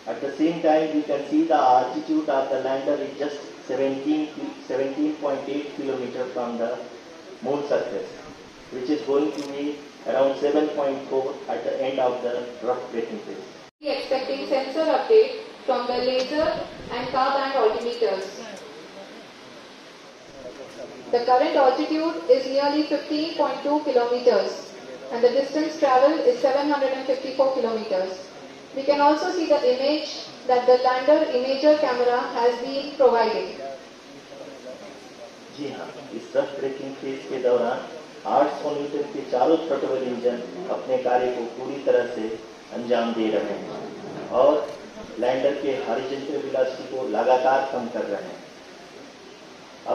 At the same time, we can see the altitude of the lander is just 17.8 kilometers from the moon surface, which is going to be around 7.4 at the end of the rough braking phase. We are expecting sensor update from the laser and car band altimeters. The current altitude is nearly 15.2 kilometers and the distance traveled is 754 kilometers. We can also see the image that the lander imager camera has been provided. जी हाँ, इस rough breaking phase के दौरान 800 Newton के चारों throttle engine अपने कार्य को पूरी तरह से अंजाम दे रहे हैं और लैंडर के हॉरिजॉन्टल वेलोसिटी को लगातार कम कर रहे हैं।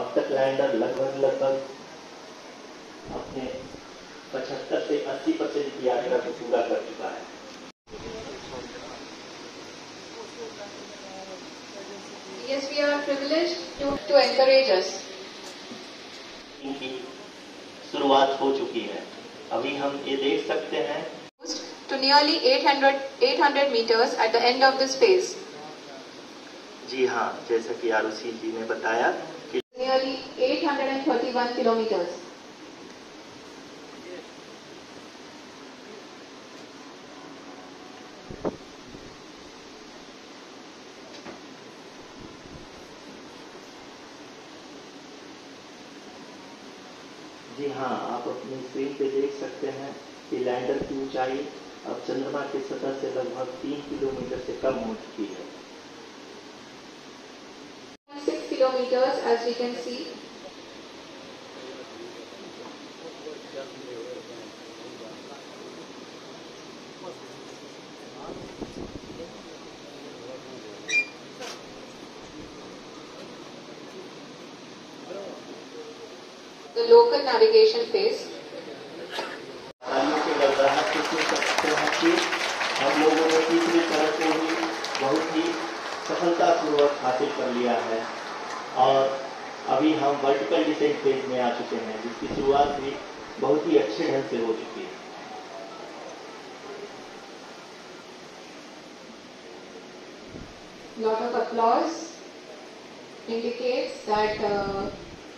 अब तक लैंडर लगभग अपने 75 से 80% की यात्रा को पूरा कर चुका है। Yes, we are privileged to encourage us. इनकी शुरुआत हो चुकी है। अभी हम ये देख सकते हैं to nearly 800 meters at the end of this phase. जी हाँ, जैसा कि आरुषि जी ने बताया कि nearly 831 kilometers. जी हाँ, आप अपनी स्क्रीन पे देख सकते हैं कि लैंडर की ऊंचाई अब चंद्रमा की सतह से लगभग 3 किलोमीटर से कम हो चुकी है। 6 kilometers as we can see. The local navigation phase. हम लोगों ने तीसरे चरण को भी बहुत ही सफलतापूर्वक हासिल कर लिया है और अभी हम वर्टिकल डिसेंट फेज में आ चुके हैं, जिसकी शुरुआत भी बहुत ही अच्छे ढंग से हो चुकी है। Lot of applause indicates that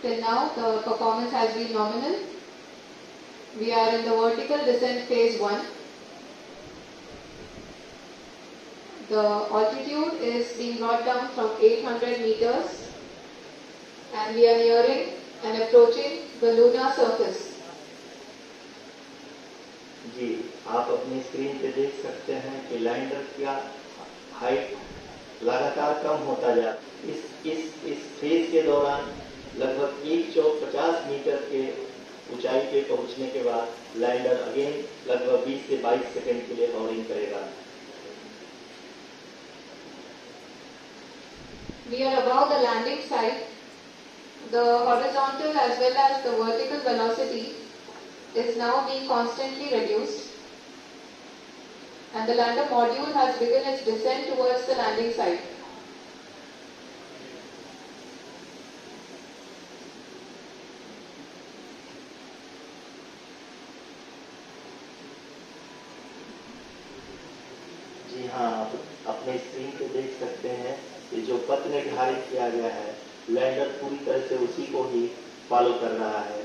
till now the performance has been nominal. We are in the vertical descent phase 1. The altitude is being brought down from 800 meters and we are nearing and approaching the lunar surface. जी, आप अपनी screen पे देख सकते हैं कि lander का height लगातार कम होता जा रहा है। इस फेज के दौरान लगभग 150 मीटर के ऊंचाई पे पहुंचने के बाद लैंडर अगेन लगभग 20 से 22 सेकंड के लिए हॉवरिंग करेगा। We are above the landing site. The horizontal as well as the vertical velocity is now being constantly reduced and the lander module has begun its descent towards the landing site. जी हाँ, आप अपने screen पे देख सकते हैं कि जो पथ निर्धारित किया गया है, लैंडर पूरी तरह से उसी को ही फॉलो कर रहा है।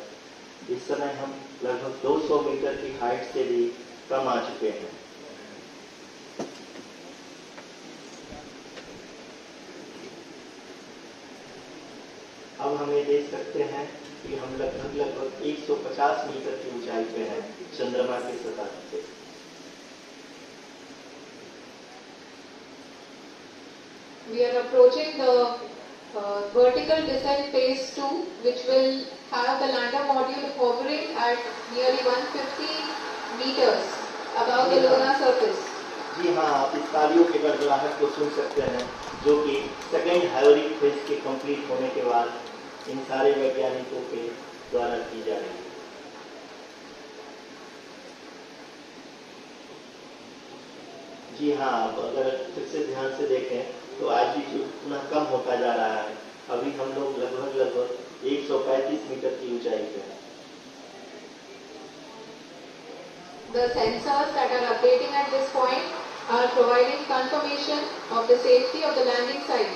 इस समय हम लगभग 200 मीटर की हाइट से भी कम आ चुके हैं। अब हम ये देख सकते हैं कि हम लगभग 150 मीटर की ऊंचाई पे हैं चंद्रमा की सतह से। We are approaching the vertical descent phase 2, which will have the lander module hovering at nearly 150 meters above the lunar surface. जी हाँ, आप इस तालियों के गड़गड़ाहट को सुन सकते हैं, जो कि सेकेंड हाइवरिंग फेज के कंप्लीट होने के बाद इन सारे वैज्ञानिकों के द्वारा की जा रही है। जी हाँ, आप अगर फिर से ध्यान से देखें तो एल्टीट्यूड पुनः कम होता जा रहा है। अभी हम लोग लगभग 135 मीटर की ऊंचाई पे हैं। The sensors that are updating at this point are providing confirmation of the safety of the landing site.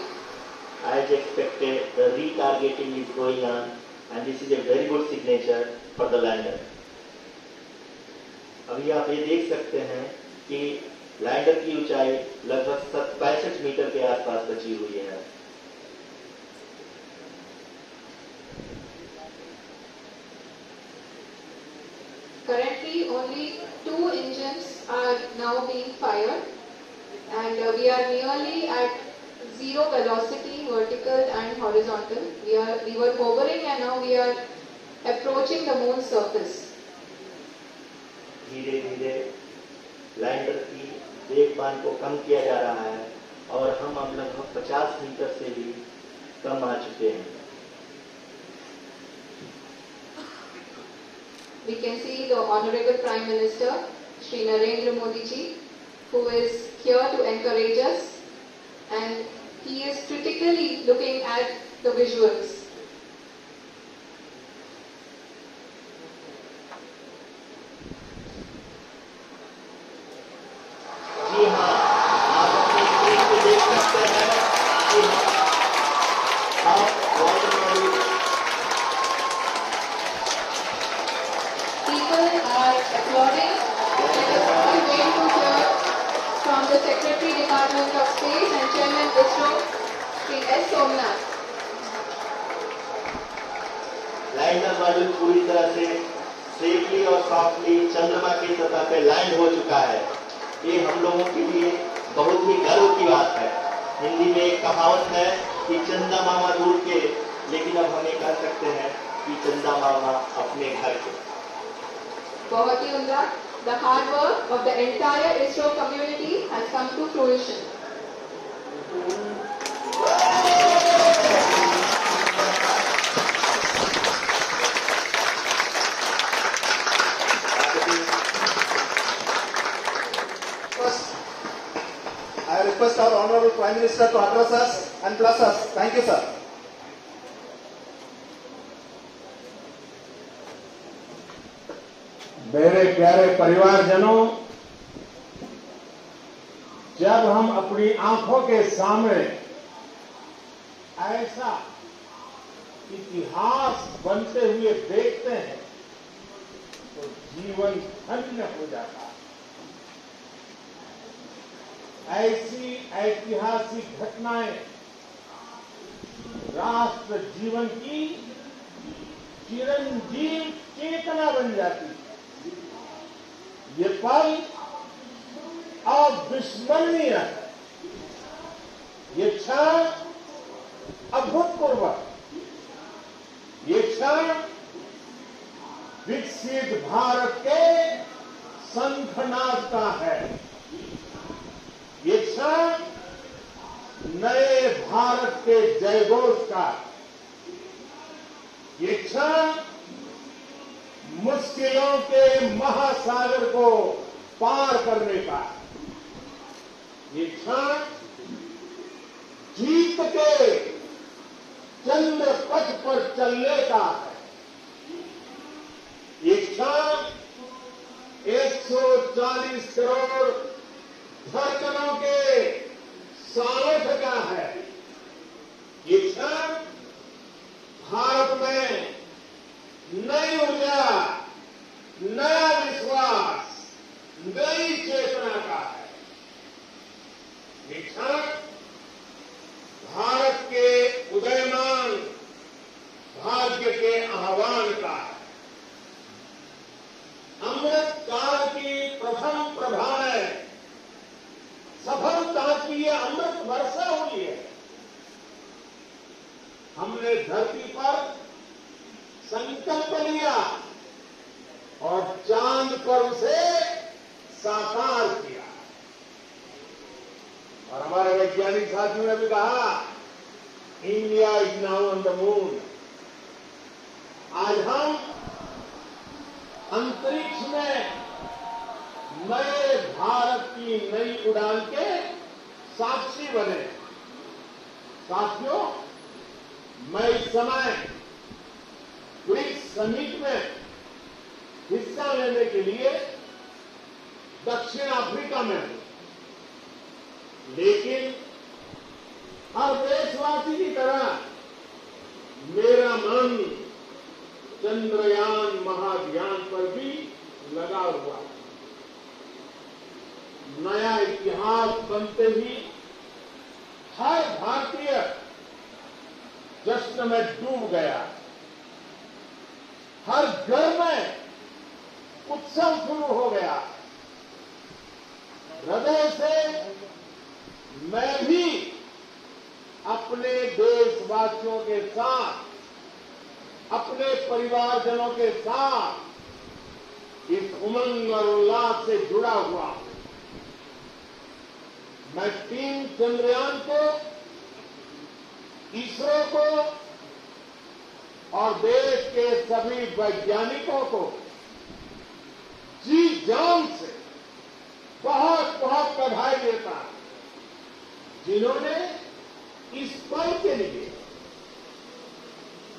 As expected, the retargeting is going on, and this is a very good signature for the lander. अभी आप ये देख सकते हैं कि lander की ऊंचाई लगभग 65 मीटर के आसपास बची हुई है। Currently, only 2 engines are now being fired, and we are nearly at zero velocity, vertical and horizontal. We were hovering, and now we are approaching the moon's surface. धीरे धीरे लैंडर की वेगमान को कम किया जा रहा है और हम अब लगभग 50 मीटर से भी कम आ चुके हैं। We can see the Honorable Prime Minister, Shri Narendra Modi ji, who is here to encourage us, and he is critically looking at the visuals. जी हाँ, आप अपनी स्क्रीन पे देख सकते हैं कि आप water body People are applauding. Let us quickly wait to hear from the Secretary Department of Space and Chairman ISRO, Shri S. Somnath. Lander module पूरी तरह से सेफली और सॉफ्टली चंद्रमा की सतह पे लैंड हो चुका है। ये हम लोगों के लिए बहुत ही गर्व की बात है। हिंदी में एक कहावत है कि चंदा मामा दूर के, लेकिन अब हम ये कह सकते हैं कि चंदा मामा अपने घर के। बहुत ही उम्दा, the hard work of the entire ISRO community has come to fruition. First, I request our Honorable Prime Minister to address us and bless us. Thank you, sir. मेरे प्यारे परिवारजनों, जब हम अपनी आंखों के सामने ऐसा इतिहास बनते हुए देखते हैं तो जीवन धन्य हो जाता है। ऐसी ऐतिहासिक घटनाएं राष्ट्र जीवन की चिरंजीव चेतना बन जाती है। ये पल अविस्मरणीय है। ये क्षण अभूतपूर्व, ये क्षण विकसित भारत के शंखनाद का है। ये क्षण नए भारत के जयघोष का, ये क्षण मुश्किलों के महासागर को पार करने का, ये क्षण जीत के चंद्र पथ पर चलने का है। ये क्षण 140 करोड़ धड़कनों के सामर्थ्य का है। ये क्षण भारत में नई ऊर्जा, नया विश्वास, नई चेतना का है। ये क्षण भारत के उदयमान भाग्य के आह्वान का है। अमृत काल की प्रथम प्रभा में सफलता की ये अमृत वर्षा हुई है। हमने धरती पर संकल्प लिया और चांद पर उसे साकार किया। और हमारे वैज्ञानिक साथियों ने भी कहा, India is now on the moon. आज हम अंतरिक्ष में नए भारत की नई उड़ान के साक्षी बने। साथियों, मैं इस समय ब्रिक्स समिट में हिस्सा लेने के लिए दक्षिण अफ्रीका में हूं। लेकिन हर देशवासी की तरह मेरा मन चंद्रयान महाभियान पर भी लगा हुआ है। नया इतिहास बनते ही हर भारतीय जश्न में डूब गया। हर घर में उत्सव शुरू हो गया। हृदय से मैं भी अपने देशवासियों के साथ, अपने परिवारजनों के साथ इस उमंग और उल्लास से जुड़ा हुआ हूं। मैं टीम चंद्रयान को, इसरो को और देश के सभी वैज्ञानिकों को जी जान से बहुत बहुत बधाई देता हूं, जिन्होंने इस पल के लिए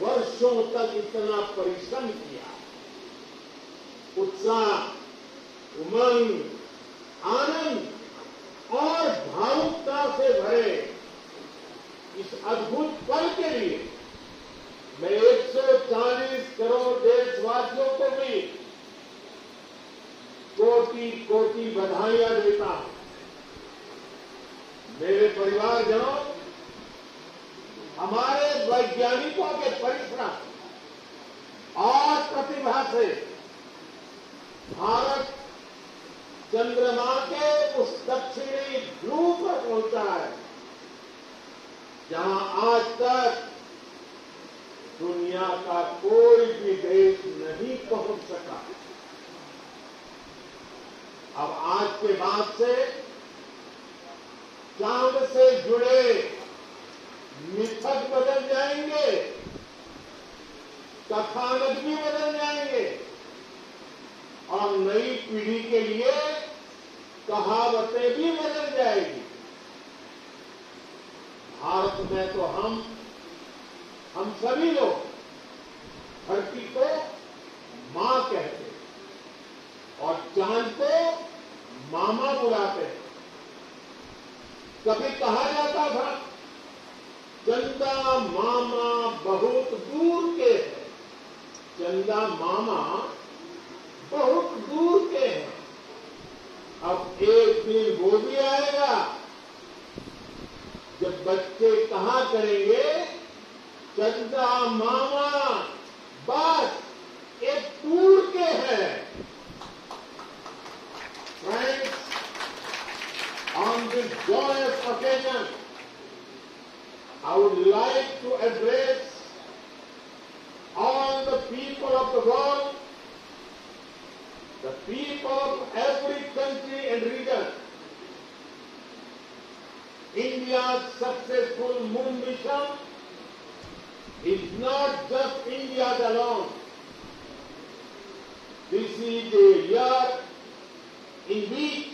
वर्षों तक इतना परिश्रम किया। उत्साह, उमंग, आनंद और भावुकता से भरे इस अद्भुत पल के लिए मैं 140 करोड़ देशवासियों को भी कोटि कोटि बधाइयां देता हूं। मेरे परिवारजनों, हमारे वैज्ञानिकों के परिश्रम और प्रतिभा से भारत चंद्रमा के उस दक्षिणी ध्रुव पर पहुंचा है, जहां आज तक दुनिया का कोई भी देश नहीं पहुंच सका। अब आज के बाद से चांद से जुड़े मिथक बदल जाएंगे, कथानक भी बदल जाएंगे और नई पीढ़ी के लिए कहावतें भी बदल जाएगी। भारत में तो हम सभी लोग धरती को मां कहते हैं और चांद को मामा बुलाते हैं। कभी कहा जाता था चंदा मामा बहुत दूर के हैं, चंदा मामा बहुत दूर के हैं। अब एक दिन वो भी आएगा जब बच्चे कहा करेंगे चंदा मामा बस एक दूर के हैं। Friends, on this joyous occasion, I would like to address all the people of the world, the people of every country and region. India's successful moon mission is not just India's alone. This is a year in which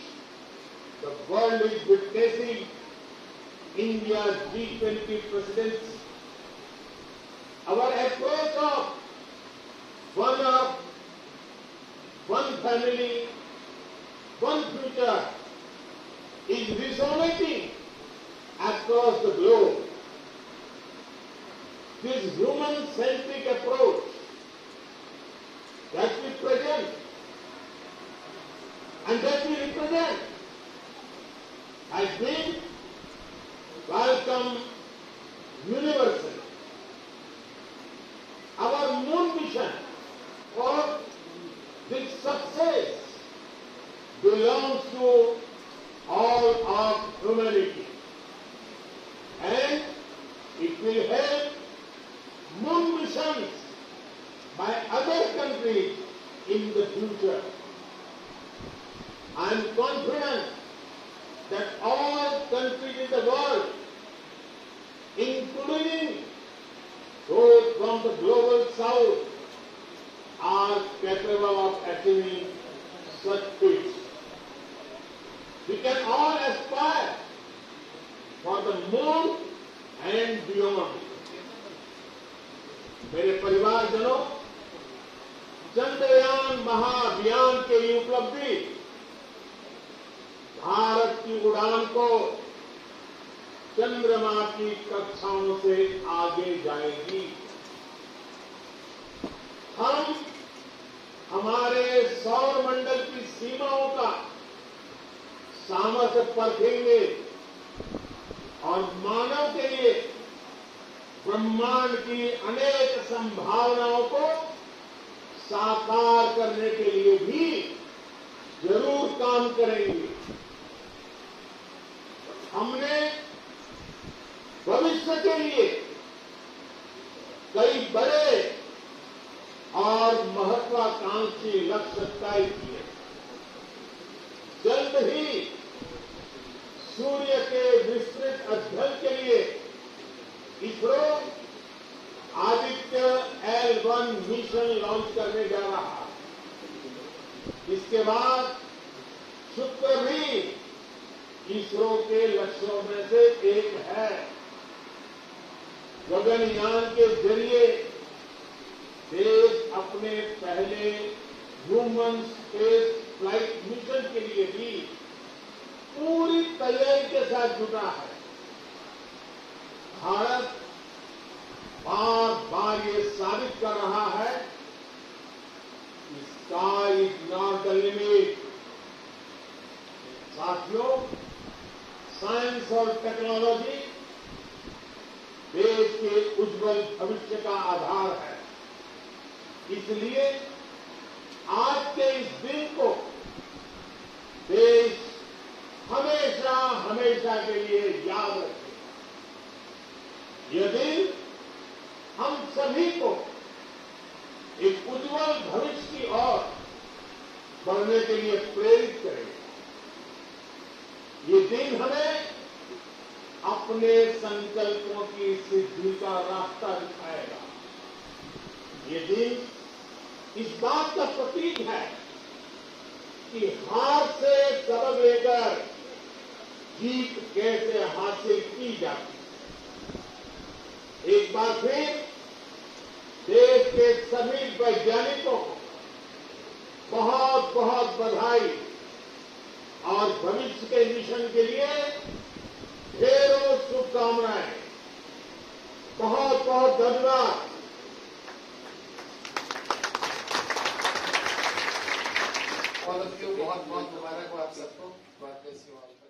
the world is witnessing India's G20 presidency. Our approach of one family, one future is resonating across the globe. This human-centric approach that we present and that we represent has been welcomed universally. Our moon mission or this success belongs to all of humanity, and it will help moon missions by other countries in the future. I am confident that all countries in the world, including those from the global south, are capable of achieving such feats. We can all aspire for the moon and beyond. मेरे परिवारजनों, चंद्रयान महाअभियान के ये उपलब्धि भारत की उड़ान को चंद्रमा की कक्षाओं से आगे जाएगी। हम हमारे सौर मंडल की सीमाओं का सामर्थ्य परखेंगे और मानव के लिए ब्रह्मांड की अनेक संभावनाओं को साकार करने के लिए भी जरूर काम करेंगे। हमने भविष्य के लिए कई बड़े और महत्वाकांक्षी लक्ष्य तय किए। जल्द ही सूर्य के विस्तृत अध्ययन के लिए ISRO Aditya L1 mission launch करने जा रहा है। इसके बाद शुक्र भी इसरो के लक्ष्यों में से एक है। गगनयान के जरिए देश अपने पहले ह्यूमन स्पेस फ्लाइट मिशन के लिए भी पूरी तैयारी के साथ जुटा है। भारत बार बार ये साबित कर रहा है कि sky is not the limit. साथियों, साइंस और टेक्नोलॉजी देश के उज्जवल भविष्य का आधार है। इसलिए आज के इस दिन को देश हमेशा हमेशा के लिए याद रखे। यह दिन हम सभी को एक उज्जवल भविष्य की ओर बढ़ने के लिए प्रेरित करेगा। ये दिन हमें अपने संकल्पों की सिद्धि का रास्ता दिखाएगा। ये दिन इस बात का प्रतीक है कि हार से सबक लेकर जीत कैसे हासिल की जाती है। एक बार फिर देश के सभी वैज्ञानिकों को बहुत बहुत बधाई और भविष्य के मिशन के लिए ढेरों शुभकामनाएं। बहुत बहुत धन्यवाद। ऑल ऑफ यू बहुत बहुत मुबारक हो आप सबको। God bless you all.